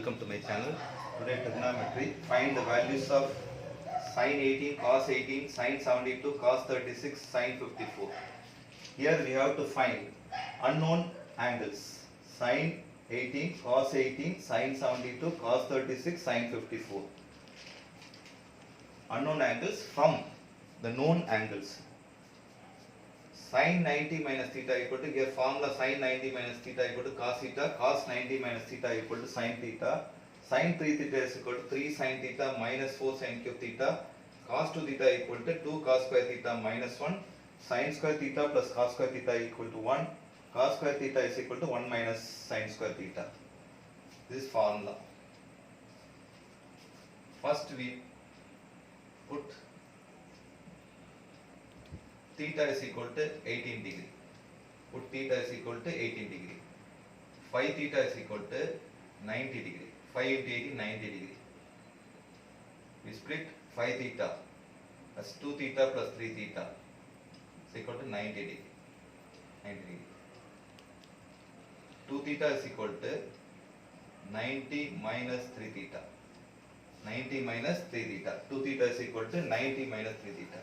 welcome to my channel. Today trigonometry, find the values of sin 18, cos 18, sin 72, cos 36, sin 54. Here we have to find unknown angles. Sin 18, cos 18, sin 72, cos 36, sin 54. Unknown angles from the known angles. Sin 90 minus theta equal to, here formula sin 90 minus theta equal to cos theta, cos 90 minus theta equal to sin theta, sin 3 theta is equal to 3 sin theta minus 4 sin cube theta, cos 2 theta equal to 2 cos square theta minus 1, sin square theta plus cos square theta equal to 1, cos square theta is equal to 1 minus sin square theta. This formula. First we put theta is equal to 18 degree. Put theta is equal to 18 degree. Phi theta is equal to 90 degree. 5 into 18, 90 degree. We split phi theta as 2 theta plus 3 theta is equal to 90 degree. 90 degree. 2 theta is equal to 90 minus 3 theta. 90 minus 3 theta. 2 theta is equal to 90 minus 3 theta.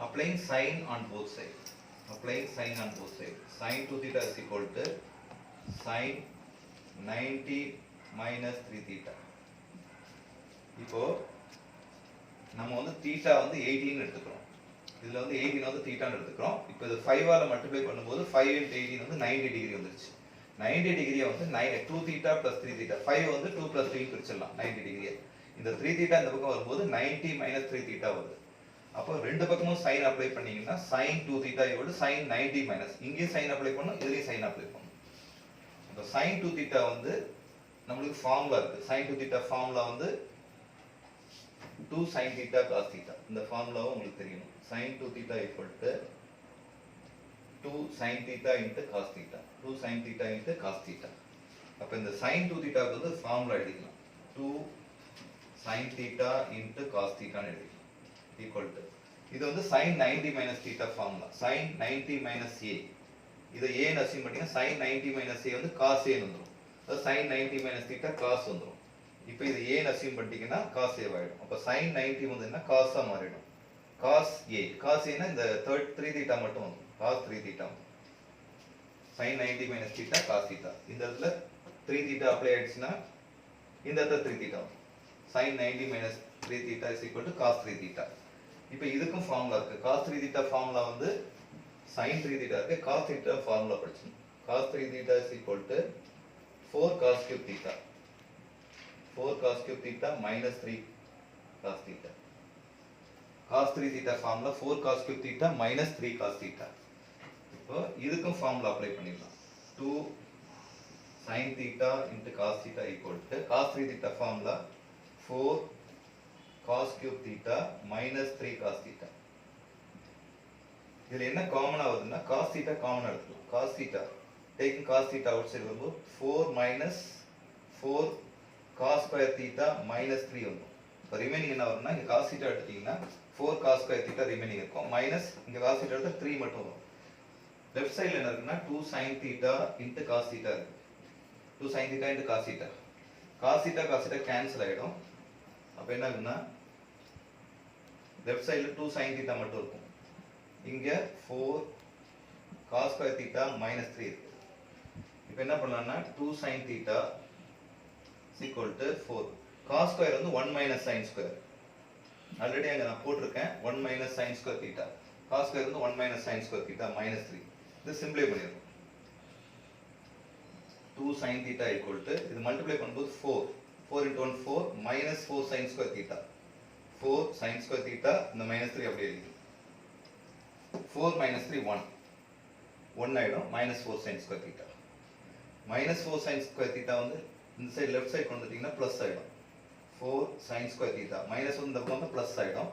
Applying sine on both sides. Applying sine on both sides. Sin 2 theta is equal to sin 90 minus 3 theta. இப்போ நம்ம வந்து theta வந்து 18 எடுத்துக்கிறோம். இதுல வந்து 18 வந்து theta எடுத்துக்கிறோம். இப்போ இது 5 ஆல மல்டிப்ளை பண்ணும்போது 5 into 18 வந்து 90 டிகிரி வந்துருச்சு. 90 டிகிரியை வந்து 2 theta plus 3 theta. 5 வந்து 2 plus 3 பிரிச்சிடலாம் 90 டிகிரியை. இந்த 3 theta இந்த பக்கம் வரும்போது 90 minus 3 theta வருது. அப்போ ரெண்டு பக்கமும் sin அப்ளை பண்ணீங்கன்னா sin 2 theta equal to sin 90 minus. இங்கே sin அப்ளை பண்ணனும், இதுலயும் sin அப்ளை பண்ணனும். அப்ப sin 2 theta வந்து நமக்கு ஃபார்முலா இருக்கு. sin 2 theta ஃபார்முலா வந்து 2 sin theta cos theta. இந்த ஃபார்முலாவும் உங்களுக்கு தெரியும். sin 2 theta equal to 2 sin theta into cos theta. 2 sin theta into cos theta. அப்ப இந்த sin 2 theta க்கு வந்து ஃபார்முலா எழுதிக்கலாம். 2 sin theta into cos theta ன்னு எழுதிக்கலாம். Equal to, இது வந்து sin 90 minus theta formula. sin 90 minus a. இதை a ன்னு அஸ்யூம் பண்ணீங்கன்னா sin 90 minus a வந்து cos a ன்னு வந்துரும். அது sin 90 minus theta cos வந்துரும். இப்போ இது a ன்னு அஸ்யூம் பண்ணிட்டீங்கன்னா cos a ஆயிடும். அப்ப sin 90 வந்து என்ன cos ஆ மாறிடும். cos a. cos a னா இந்த 3 theta மட்டும் வந்துரும். cos 3 theta. sin 90 minus theta cos theta. இந்த இடத்துல 3 theta அப்ளை ஆயிடுச்சுன்னா இந்த இடத்துல 3 theta வரும். sin 90 minus 3 theta is equal to cos 3 theta. இப்போ இதுக்கும் ஃபார்முலா இருக்கு. cos 3 theta ஃபார்முலா வந்து sin 3 theta இருக்கு. cos theta ஃபார்முலா படிச்சோம். cos 3 theta is equal to 4 cos cube theta. 4 cos cube theta minus 3 cos theta. cos 3 theta formula 4 cos cube theta minus 3 cos theta. இப்போ இதுக்கும் formula apply பண்ணிடலாம். 2 sin theta into cos theta equal to cos 3 theta formula 4 cos cube theta minus 3 cos theta. இதுல என்ன காமனா வருதுன்னா cos theta காமனா எடுத்துக்கலாம். cos theta taking cos theta outside வரும்போது 4 minus 4 cos square theta minus 3 வரும். இப்போ ரிமைனிங் என்ன வரும்னா இங்க cos theta எடுத்தீங்கன்னா 4 cos square theta ரிமைனிங் இருக்கும். மைனஸ் இங்க cos theta எடுத்தா 3 மட்டும் வரும். லெஃப்ட் சைடுல என்ன இருக்குன்னா 2 sin theta into cos theta இருக்கு. 2 sin theta into cos theta. cos theta cancel ஆயிடும். அப்ப என்ன ஆகும்னா லெஃப்ட் சைடுல 2 sin theta மட்டும் இருக்கும். இங்க 4 cos square theta minus 3 இருக்கு. இப்போ என்ன பண்ணலாம்னா 2 sin theta is equal to 4. cos square வந்து 1 minus sin square. ஆல்ரெடி அங்க நான் போட்டுருக்கேன் 1 minus sin square theta. cos square வந்து 1 minus sin square theta minus 3. இது சிம்பிளை பண்ணிடுறோம். 2 sin theta equal to, இது மல்டிப்ளை பண்ணும்போது 4. 4 into 1 4 minus 4 sin square theta. 4 sin square theta இந்த minus 3 அப்படியே எழுதி. 4 minus 3 1. 1 ஆயிடும் minus 4 sin square theta. minus 4 sin square theta வந்து இந்த சைடு லெஃப்ட் சைடு கொண்டு வந்துட்டீங்கன்னா ப்ளஸ் ஆயிடும். 4 sin square theta minus 1 இந்த பக்கம் வந்து ப்ளஸ் ஆயிடும்.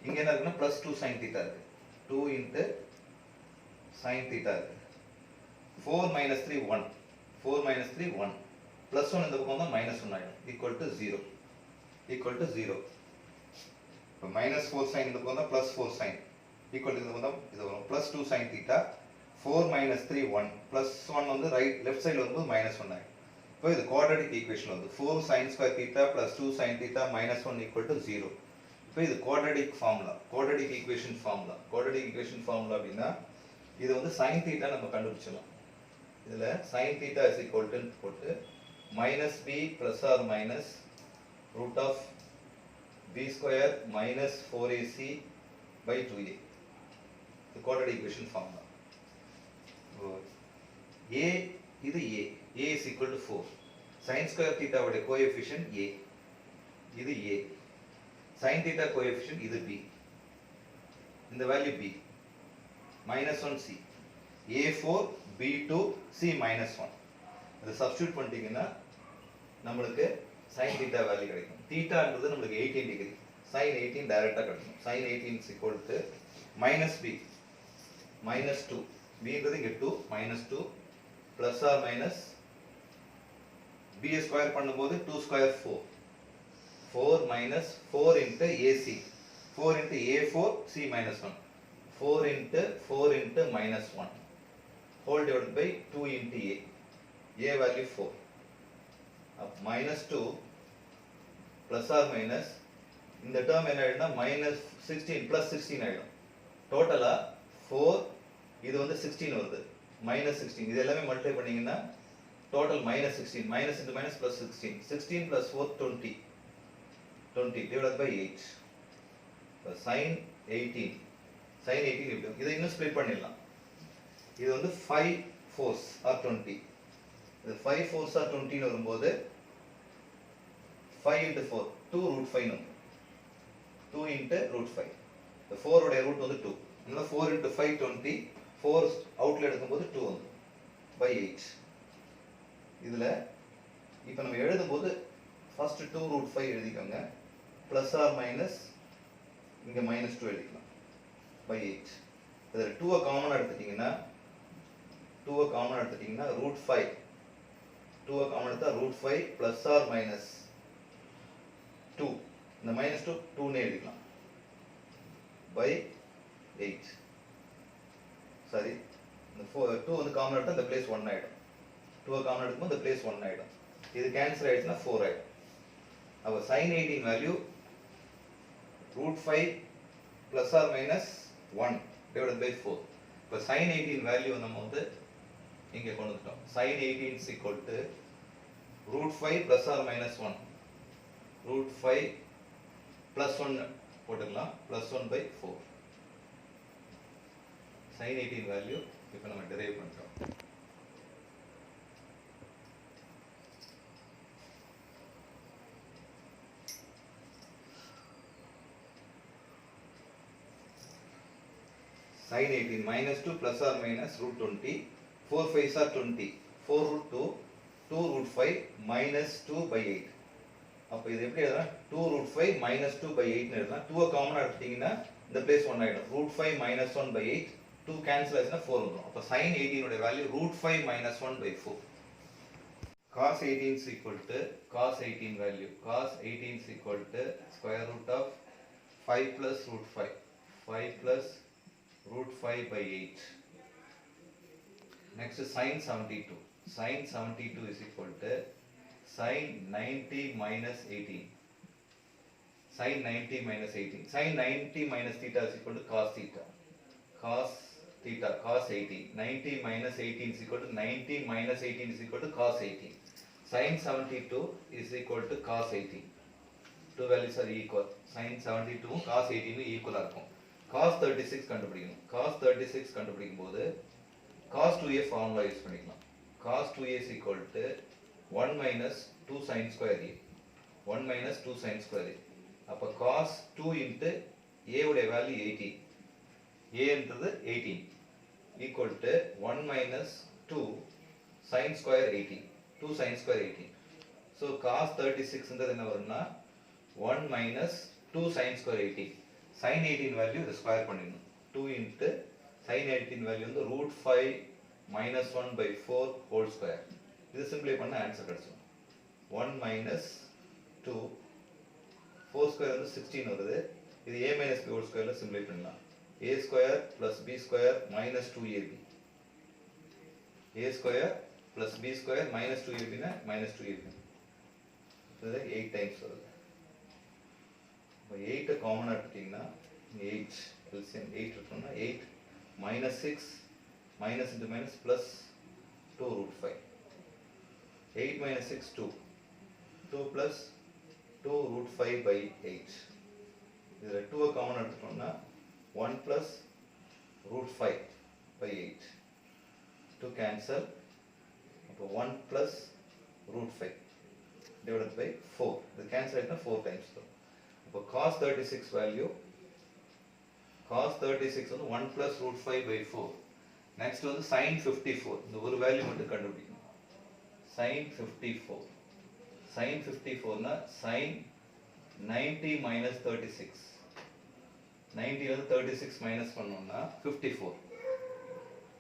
இங்க என்ன இருக்குன்னா plus 2 sin theta இருக்கு. 2 into sin theta இருக்கு. 4 minus 3 1. 4 minus 3 1. plus 1 இந்த பக்கம் தான் minus 1 ஆயிடும். equal to 0. equal to 0. இப்போ minus 4 sin இந்த பக்கம் தான் plus 4 sin. equal to இந்த பக்கம் தான் இது வரும். plus 2 sin theta. 4 minus 3 1. plus 1 வந்து ரைட் லெஃப்ட் சைடுல வரும்போது minus 1 ஆயிடும். இப்போ இது குவாட்ரடிக் ஈக்குவேஷன் வந்து 4 sin square theta plus 2 sin theta minus 1 equal to 0. இப்போ இது quadratic formula, quadratic equation formula. Quadratic equation formula அப்படின்னா இது வந்து sin theta நம்ம கண்டுபிடிச்சலாம். இதுல sin theta is equal to போட்டு minus b plus or minus root of b square minus 4ac by 2a. The quadratic equation formula. A இது a. A is equal to 4. Sin square theta உடைய coefficient a. இது a. Sin theta coefficient இது b. இந்த value b. Minus 1 c. a4 b2 c minus 1. இதை substitute பண்ணிட்டீங்கன்னா நம்மளுக்கு sin theta value கிடைக்கும். thetaன்றது நம்மளுக்கு 18 degree. sin 18 டைரக்டா கிடைக்கும். sin 18 is equal to minus b minus 2. b ன்றது இங்க 2 minus 2 plus or minus b square பண்ணும்போது 2 square 4. 4 minus 4 into ac. 4 into a4 c minus 1. 4 into minus 1 whole divided by 2 into a. A value 4. Minus 2 plus or minus இந்த term என்ன ஆயிடும்னா minus 16 plus 16 ஆயிடும். டோட்டலா 4 இது வந்து 16 வருது. minus 16 இது எல்லாமே மல்டிப்ளை பண்ணீங்கன்னா total minus 16 minus into minus plus 16. 16 plus 4 20. 20 divided by 8. sin 18. sin 18 இப்படி இதை இன்னும் ஸ்ப்ளிட் பண்ணிடலாம். இது வந்து 5 4s or 20. இது 5 4s or 20 னு வரும்போது 5 into 4 2 root 5 னு 2 into root 5. இந்த 4 உடைய ரூட் வந்து 2. அதனால 4 into 5 20. 4 அவுட்ல எடுக்கும்போது 2 வந்து by 8. இதுல இப்போ நம்ம எழுதும்போது first 2 root 5 எழுதிக்கோங்க. plus or minus இங்க minus 2 எழுதிக்கலாம் by 8. இதுல 2 காமனா எடுத்துட்டீங்கன்னா root 5. 2 காமன் எடுத்தா root 5 plus or minus 2. இந்த minus 2 2 னே எழுதிக்கலாம் by 8. சரி, இந்த 2 வந்து காமன் எடுத்தா இந்த பிளேஸ் 1 ஆயிடும். 2 காமன் எடுக்கும்போது இந்த பிளேஸ் 1 ஆயிடும். இது கேன்சல் ஆயிடுச்சுன்னா 4 ஆயிடும். அப்ப sin 18 value root 5 plus or minus 1 divided by 4. இப்ப sin 18 வேல்யூ நம்ம வந்து இங்க கொண்டு வந்துட்டோம். sin 18 is equal to root 5 plus or minus 1. root 5 plus 1 போட்டுக்கலாம் plus 1 by 4. sin 18 வேல்யூ இப்போ நம்ம டெரைவ் பண்ணிட்டோம். sin 18 minus 2 plus or minus root 20. 4 5s are 20. 4 root 2. 2 root 5 minus 2 by 8. அப்ப இது எப்படி எழுதலாம்? 2 root 5 minus 2 by 8 னு எழுதலாம். 2 காமனா எடுத்தீங்கன்னா இந்த பிளேஸ் 1 ஆயிடும். root 5 minus 1 by 8. 2 கேன்சல் ஆச்சுனா 4 வந்துரும். அப்ப sin 18 உடைய value root 5 minus 1 by 4. cos 18 is equal to cos 18 value. cos 18 is equal to square root of 5 plus root 5. 5 plus root 5 by 8. Next is sin 72. Sin 72 is equal to sin 90 minus 18. Sin 90 minus 18. Sin 90 minus theta is equal to cos theta. Cos theta, cos 18. 90 minus 18 is equal to 90 minus 18 is equal to cos 18. Sin 72 is equal to cos 18. Two values are equal. Sin 72 cos 18 equal இருக்கும். cos 36 கண்டுபிடிக்கணும். cos 36 கண்டுபிடிக்கும் போது cos 2a formula use பண்ணிக்கலாம். cos 2a is equal to 1 minus 2 sin square a. 1 minus 2 sin square a. அப்ப cos 2 into a உடைய value 18. a என்றது 18 equal to 1 minus 2 sin square 18. 2 sin square 18. So cos 36 என்றது என்ன வரும்னா 1 minus 2 sin square 18. sin 18 value இத square பண்ணிடணும். 2 into sin 18 value வந்து root 5 minus 1 by 4 whole square. இது சிம்பிளை பண்ண ஆன்சர் கிடைச்சிடும். 1 minus 2 4 square வந்து 16 வருது. இது a minus b whole squareல சிம்பிளை பண்ணலாம். a square plus b square minus 2ab. a square plus b square minus 2ab na minus 2ab. இது 8 times வருது. இப்போ 8 காமனா எடுத்தீங்கன்னா 8 LCM 8 எடுத்தோம்னா 8 minus 6 minus into minus plus 2 root 5. 8 minus 6 2. 2 plus 2 root 5 by 8. இதில் 2 காமனா எடுத்தோம்னா 1 plus root 5 by 8. 2 cancel. அப்போ 1 plus root 5 divided by 4. இது cancel ஆயிட்டா 4 times வரும். அப்போ cos 36 value, cos 36 வந்து 1 plus root 5 by 4. Next வந்து sin 54. இந்த ஒரு வேல்யூ மட்டும் கண்டுபிடிக்கணும். sin 54. sin 54 னா sin 90 minus 36. 90 வந்து 36 minus பண்ணோம்னா 54.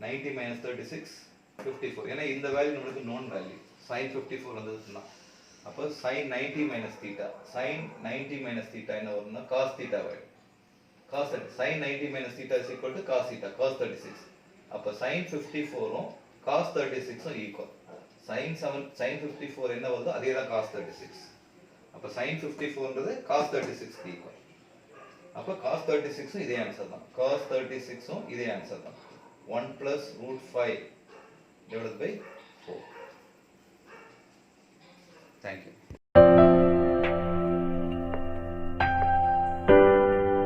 90 minus 36 54. ஏன்னா இந்த வேல்யூ நமக்கு known வேல்யூ. sin 54 வந்ததுன்னா அப்போ sin 90 minus theta. sin 90 minus theta என்ன வரும்னா cos theta value. cos sin 90 minus theta is equal to cos theta, cos 36. அப்போ sin 54 உம் cos 36 உம் ஈக்குவல். sin 54 என்ன வருதோ அதே தான் cos 36. அப்போ sin 54 ன்றது cos 36 க்கு ஈக்குவல். அப்போ cos 36 உம் இதே ஆன்சர் தான். cos 36 உம் இதே ஆன்சர் தான். 1 plus root 5 divided by 4. Thank you.